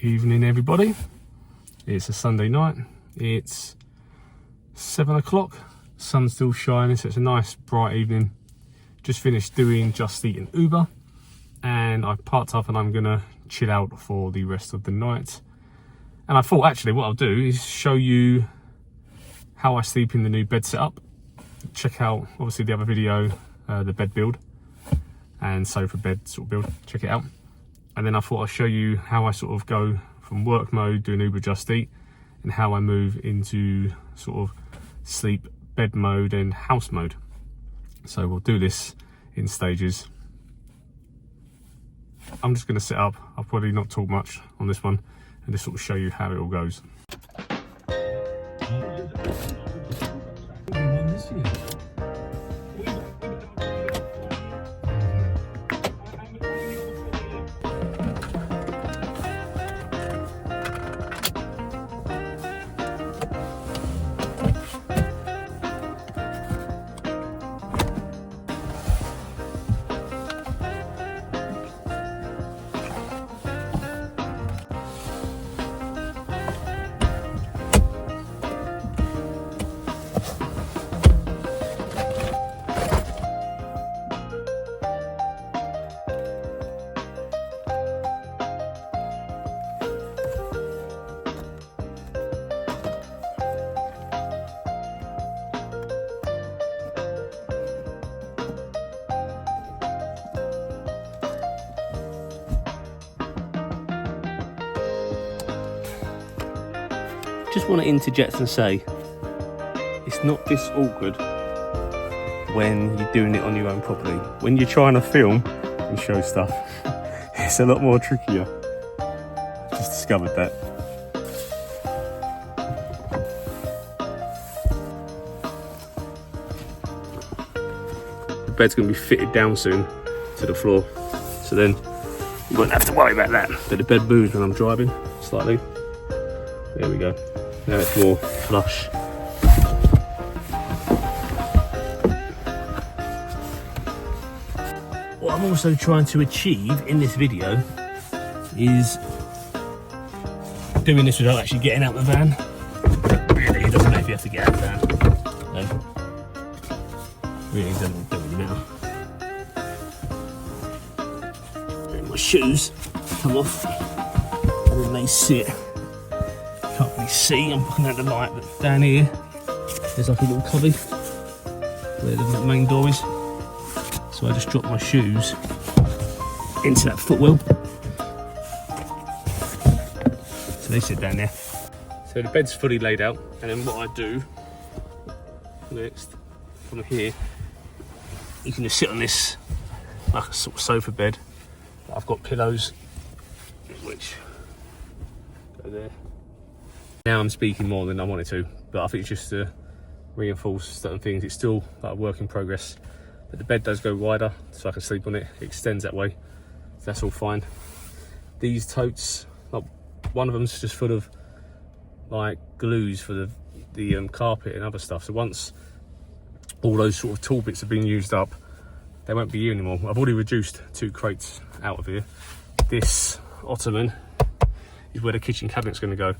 Evening everybody, it's a Sunday night, it's 7 o'clock, sun's still shining, so it's a nice bright evening. Just finished doing Just Eat and Uber, and I've parked up and I'm gonna chill out for the rest of the night. And I thought actually what I'll do is show you how I sleep in the new bed setup. Check out obviously the other video, the bed build and sofa bed sort of build, check it out. And then I thought I'd show you how I sort of go from work mode, doing Uber Just Eat, and how I move into sort of sleep, bed mode and house mode. So we'll do this in stages. I'm just going to set up, I'll probably not talk much on this one, and just sort of show you how it all goes. Just want to interject and say, it's not this awkward when you're doing it on your own property. When you're trying to film and show stuff, it's a lot more trickier. I've just discovered that. The bed's going to be fitted down soon to the floor, so then you won't have to worry about that. But the bed moves when I'm driving slightly. There we go. Now it's more flush. What I'm also trying to achieve in this video is doing this without actually getting out the van. Really, it doesn't matter if you have to get out the van. Really doesn't matter. And my shoes come off and then they sit. Can't really see, I'm looking at the light, but down here there's like a little cubby where the main door is. So I just drop my shoes into that footwell. So they sit down there. So the bed's fully laid out, and then what I do next, from here, you can just sit on this like a sort of sofa bed. I've got pillows which go there. Now I'm speaking more than I wanted to, but I think it's just to reinforce certain things. It's still like a work in progress, but the bed does go wider so I can sleep on it. It extends that way, so that's all fine. These totes, like, one of them's just full of like glues for the carpet and other stuff. So once all those sort of tool bits have been used up, they won't be here anymore. I've already reduced 2 crates out of here. This ottoman is where the kitchen cabinet's going to go.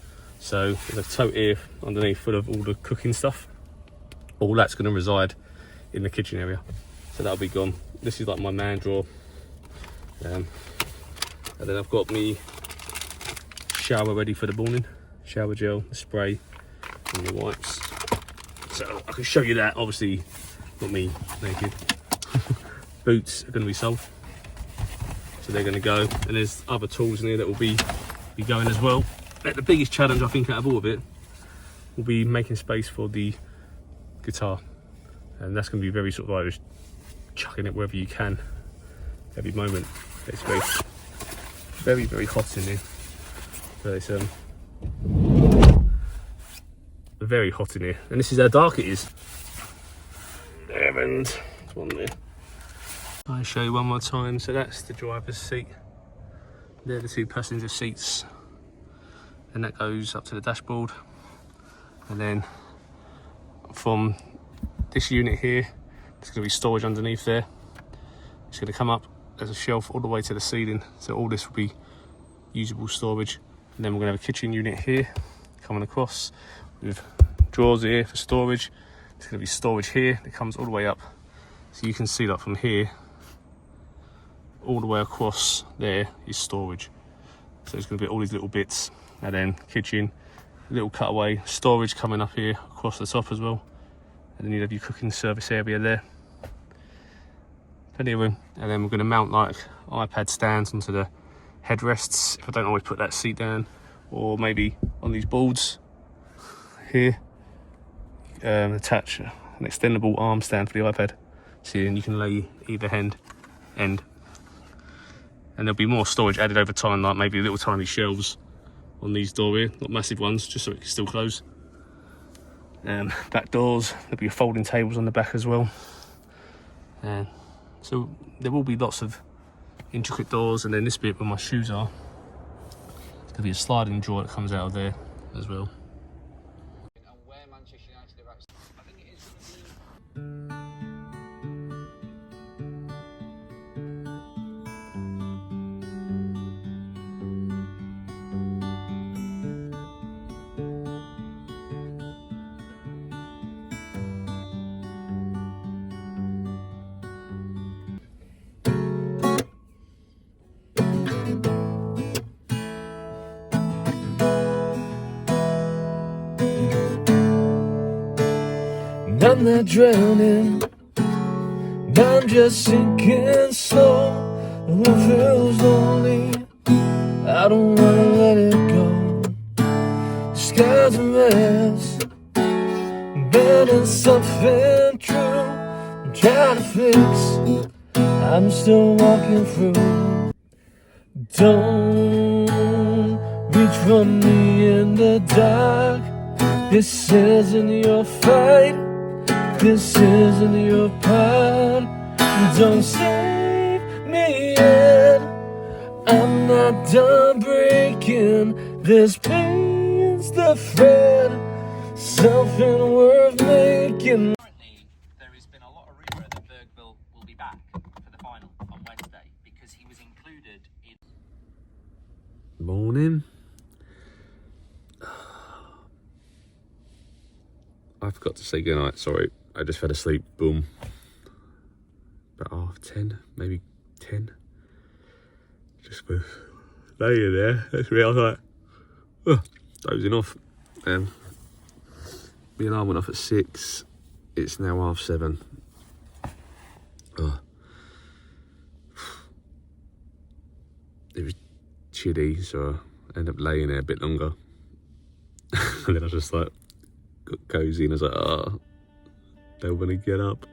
So there's a tote here underneath full of all the cooking stuff. All that's going to reside in the kitchen area. So that'll be gone. This is like my man drawer. And then I've got me shower ready for the morning. Shower gel, the spray, and the wipes. So I can show you that, obviously not me naked. Boots are going to be sold. So they're going to go. And there's other tools in here that will be going as well. But the biggest challenge I think out of all of it will be making space for the guitar, and that's going to be very sort of like just chucking it wherever you can every moment. It's very very hot in here, so it's very hot in here, and this is how dark it is there, and there's one there. I'll show you one more time. So that's the driver's seat, they're the 2 passenger seats, and that goes up to the dashboard. And then from this unit here, there's going to be storage underneath there. It's going to come up, there's a shelf all the way to the ceiling, so all this will be usable storage. And then we're gonna have a kitchen unit here coming across with drawers here for storage. There's gonna be storage here that comes all the way up, so you can see that from here all the way across there is storage. So it's gonna be all these little bits, and then kitchen, little cutaway, storage coming up here across the top as well. And then you have your cooking service area there. Plenty of room. And then we're gonna mount like iPad stands onto the headrests if I don't always put that seat down, or maybe on these boards here. Attach an extendable arm stand for the iPad, so then you can lay either end. And there'll be more storage added over time, like maybe little tiny shelves on these door here, not massive ones, just so it can still close. Back doors, there'll be folding tables on the back as well. So there will be lots of intricate doors, and then this bit where my shoes are, there'll be a sliding drawer that comes out of there as well. I'm not drowning, I'm just sinking slow. It feels lonely, I don't wanna let it go. The sky's a mess, better something true. I'm trying to fix, I'm still walking through. Don't reach for me in the dark. This isn't your fight, this isn't your part. Don't save me yet, I'm not done breaking. This pain's the thread, something worth making. Currently, there has been a lot of rumour that Bergville will be back for the final on Wednesday because he was included in... Morning. I forgot to say goodnight, sorry. I just fell asleep, boom. About 10, maybe 10. Just was laying there. That's me, I was like, dozing off. My alarm went off at 6. It's now 7:30. It was chilly, so I ended up laying there a bit longer. And then I just like got cozy and I was like, don't want to get up.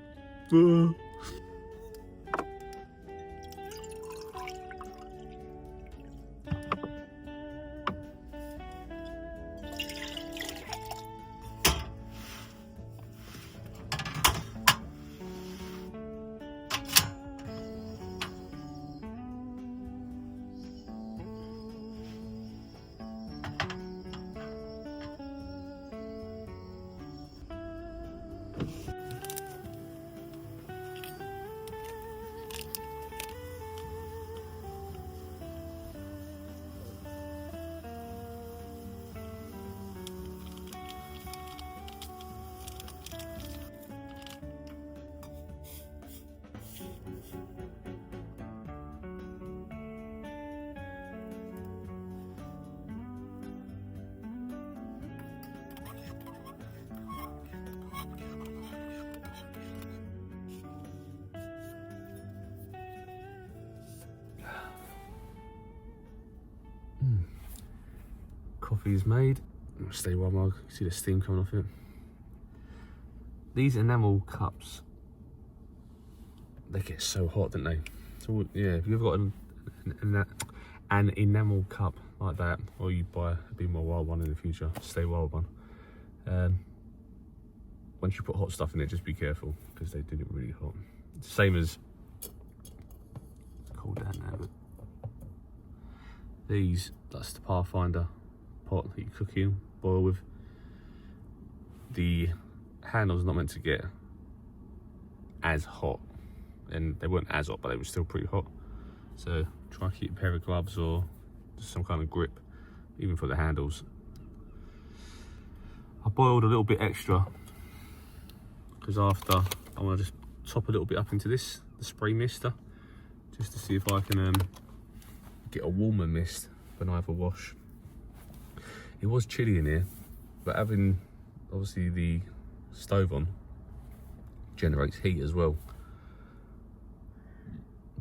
Coffee's made. Stay warm mug. See the steam coming off it. These enamel cups, they get so hot, don't they? So yeah, if you've got an enamel cup like that, or you buy a Be More Wild one in the future, Stay Wild one. Once you put hot stuff in it, just be careful because they do get really hot. It's the same as, it's cold down now, but these, that's the Pathfinder pot that you cook in, boil with. The handle's not meant to get as hot, and they weren't as hot, but they were still pretty hot. So try and keep a pair of gloves or just some kind of grip even for the handles. I boiled a little bit extra because after I want to just top a little bit up into this, the spray mister, just to see if I can get a warmer mist when I have a wash. It was chilly in here, but having obviously the stove on generates heat as well.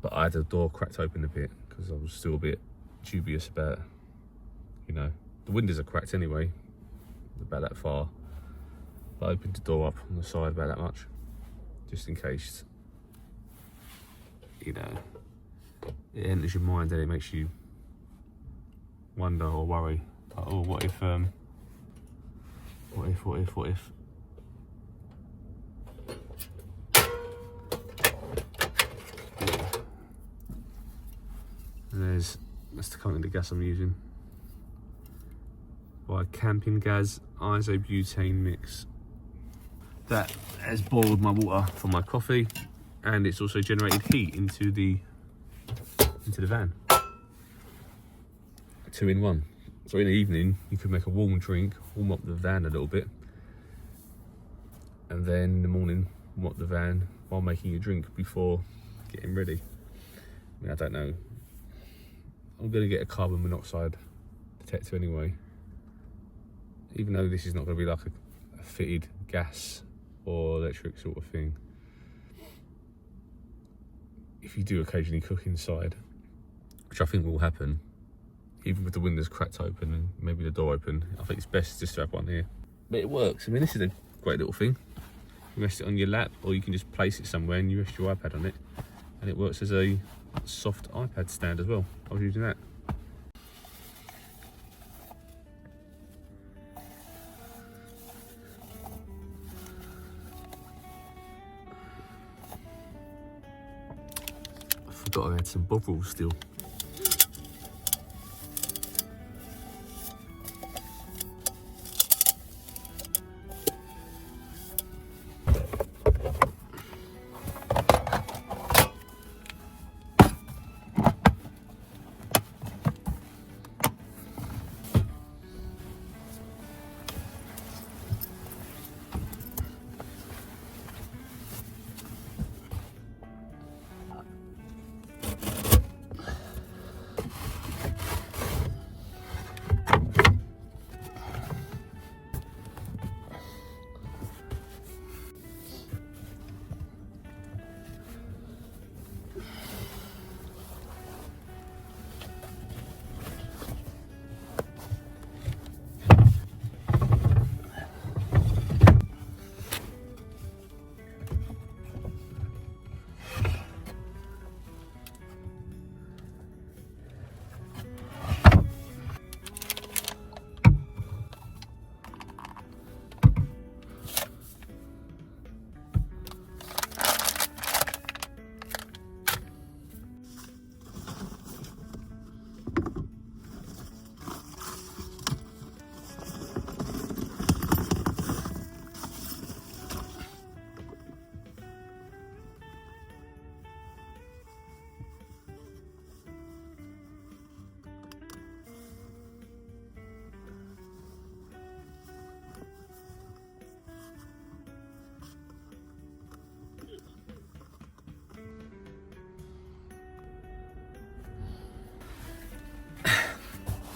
But I had the door cracked open a bit because I was still a bit dubious about, you know, the windows are cracked anyway, about that far. I opened the door up on the side about that much, just in case, you know, it enters your mind and it makes you wonder or worry, like, oh, what if. And that's the kind of gas I'm using. By Camping Gas isobutane mix. That has boiled my water for my coffee, and it's also generated heat into the van. 2 in 1. So in the evening you could make a warm drink, warm up the van a little bit, and then in the morning warm up the van while making a drink before getting ready. I mean, I don't know. I'm going to get a carbon monoxide detector anyway, even though this is not going to be like a fitted gas or electric sort of thing. If you do occasionally cook inside, which I think will happen, even with the windows cracked open and maybe the door open, I think it's best just to have one here. But it works. I mean, this is a great little thing. You rest it on your lap, or you can just place it somewhere and you rest your iPad on it, and it works as a soft iPad stand as well. I was using that. I forgot I had some bubbles still.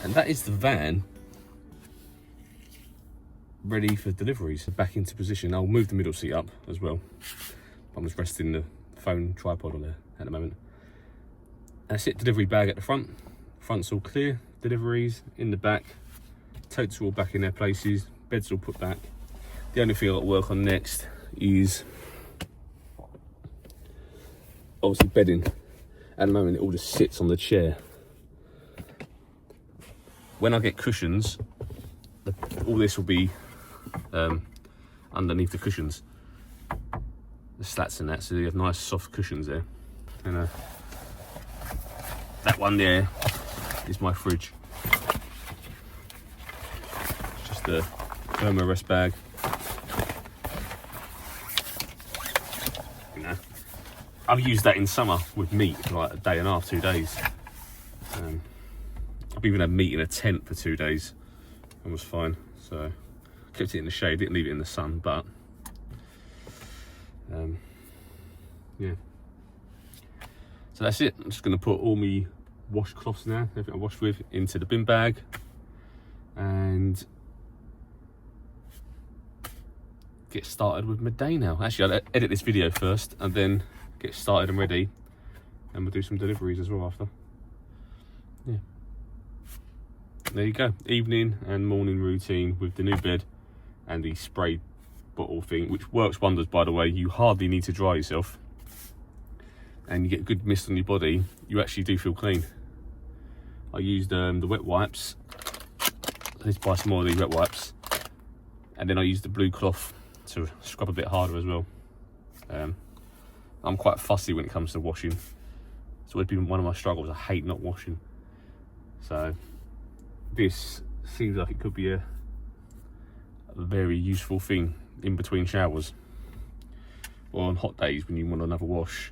And that is the van ready for deliveries, back into position. I'll move the middle seat up as well. I'm just resting the phone tripod on there at the moment. That's it, delivery bag at the front. Front's all clear, deliveries in the back. Totes are all back in their places, beds all put back. The only thing I've got to work on next is obviously bedding. At the moment it all just sits on the chair. When I get cushions, all this will be underneath the cushions, the slats and that, so you have nice soft cushions there. And that one there is my fridge. It's just a thermo rest bag. You know, I've used that in summer with meat for like a day and a half, 2 days. I've even had meat in a tent for 2 days and was fine. So kept it in the shade, didn't leave it in the sun, but yeah. So that's it. I'm just going to put all my washcloths now, everything I washed with, into the bin bag, and get started with my day now. Actually, I'll edit this video first and then get started and ready, and we'll do some deliveries as well after. Yeah. There you go. Evening and morning routine with the new bed and the spray bottle thing, which works wonders, by the way. You hardly need to dry yourself and you get good mist on your body. You actually do feel clean. I used the wet wipes. Let's buy some more of these wet wipes, and then I used the blue cloth to scrub a bit harder as well. I'm quite fussy when it comes to washing. It's always been one of my struggles. I hate not washing. So this seems like it could be a very useful thing in between showers, or on hot days when you want another wash,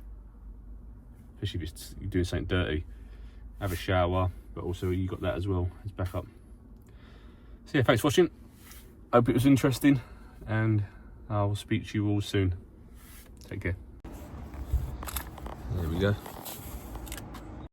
especially if you're doing something dirty. Have a shower, but also you got that as well as backup. So yeah, thanks for watching. Hope it was interesting, and I'll speak to you all soon. Take care. There we go.